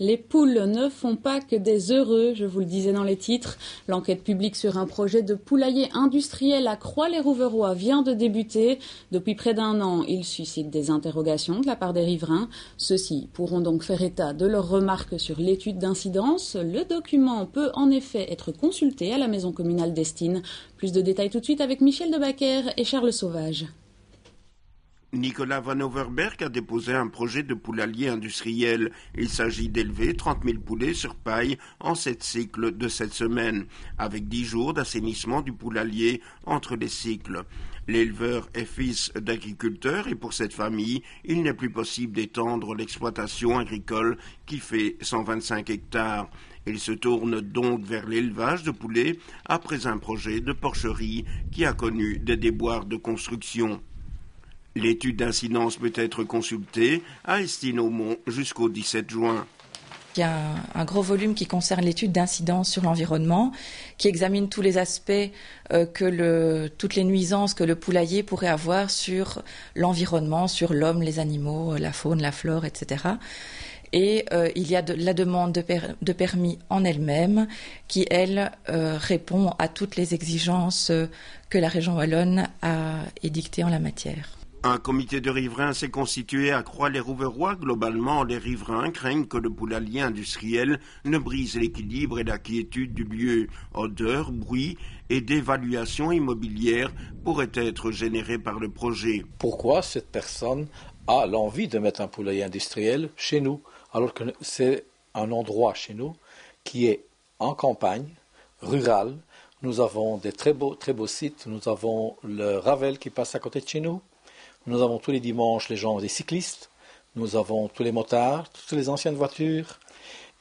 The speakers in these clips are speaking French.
Les poules ne font pas que des heureux, je vous le disais dans les titres. L'enquête publique sur un projet de poulailler industriel à Croix-les-Rouverois vient de débuter. Depuis près d'1 an, il suscite des interrogations de la part des riverains. Ceux-ci pourront donc faire état de leurs remarques sur l'étude d'incidence. Le document peut en effet être consulté à la maison communale d'Estine. Plus de détails tout de suite avec Michel Debacker et Charles Sauvage. Nicolas Van Overberg a déposé un projet de poulailler industriel. Il s'agit d'élever 30 000 poulets sur paille en 7 cycles de 7 semaines, avec 10 jours d'assainissement du poulailler entre les cycles. L'éleveur est fils d'agriculteur et pour cette famille, il n'est plus possible d'étendre l'exploitation agricole qui fait 125 hectares. Il se tourne donc vers l'élevage de poulets après un projet de porcherie qui a connu des déboires de construction. L'étude d'incidence peut être consultée à Estine-au-Mont jusqu'au 17 juin. Il y a un gros volume qui concerne l'étude d'incidence sur l'environnement, qui examine tous les aspects, toutes les nuisances que le poulailler pourrait avoir sur l'environnement, sur l'homme, les animaux, la faune, la flore, etc. Et il y a la demande de permis en elle-même qui, elle, répond à toutes les exigences que la région wallonne a édictées en la matière. Un comité de riverains s'est constitué à Croix-les-Rouverois. Globalement, les riverains craignent que le poulailler industriel ne brise l'équilibre et la quiétude du lieu. Odeur, bruit et dévaluation immobilière pourraient être générés par le projet. Pourquoi cette personne a l'envie de mettre un poulailler industriel chez nous, alors que c'est un endroit chez nous qui est en campagne, rural. Nous avons des très beaux sites. Nous avons le Ravel qui passe à côté de chez nous. Nous avons tous les dimanches les gens des cyclistes, nous avons tous les motards, toutes les anciennes voitures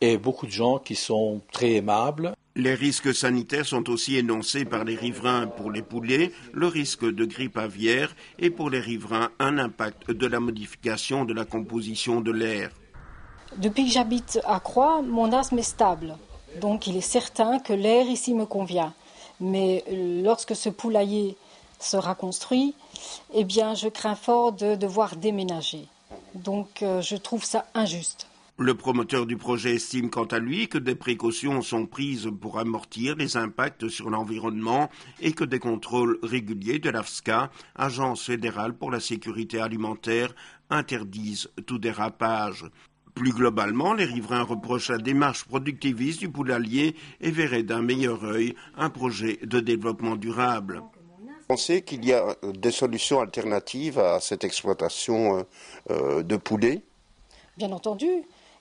et beaucoup de gens qui sont très aimables. Les risques sanitaires sont aussi énoncés par les riverains. Pour les poulets, le risque de grippe aviaire et pour les riverains, un impact de la modification de la composition de l'air. Depuis que j'habite à Croix, mon asthme est stable, donc il est certain que l'air ici me convient. Mais lorsque ce poulailler sera construit, eh bien, je crains fort de devoir déménager. Donc, je trouve ça injuste. Le promoteur du projet estime quant à lui que des précautions sont prises pour amortir les impacts sur l'environnement et que des contrôles réguliers de l'AFSCA, Agence fédérale pour la sécurité alimentaire, interdisent tout dérapage. Plus globalement, les riverains reprochent la démarche productiviste du poulailler et verraient d'un meilleur œil un projet de développement durable. On sait qu'il y a des solutions alternatives à cette exploitation de poulets. Bien entendu,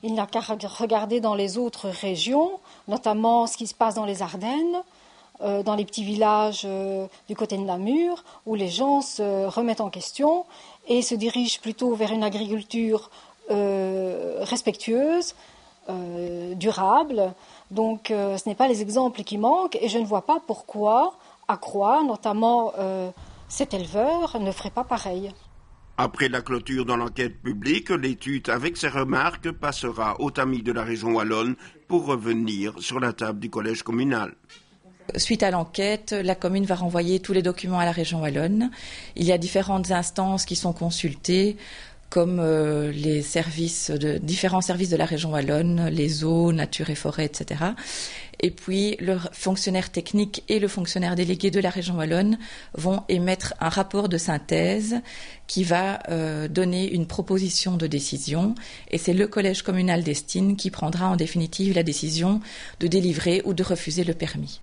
il n'a qu'à regarder dans les autres régions, notamment ce qui se passe dans les Ardennes, dans les petits villages du côté de Namur, où les gens se remettent en question et se dirigent plutôt vers une agriculture respectueuse, durable. Donc ce n'est pas les exemples qui manquent et je ne vois pas pourquoi à Croix, notamment cet éleveur, ne ferait pas pareil. Après la clôture dans l'enquête publique, l'étude avec ses remarques passera au tamis de la région wallonne pour revenir sur la table du collège communal. Suite à l'enquête, la commune va renvoyer tous les documents à la région wallonne. Il y a différentes instances qui sont consultées, comme les différents services de la région wallonne, les eaux, nature et forêt, etc. Et puis, le fonctionnaire technique et le fonctionnaire délégué de la région wallonne vont émettre un rapport de synthèse qui va donner une proposition de décision. Et c'est le collège communal d'Estine qui prendra en définitive la décision de délivrer ou de refuser le permis.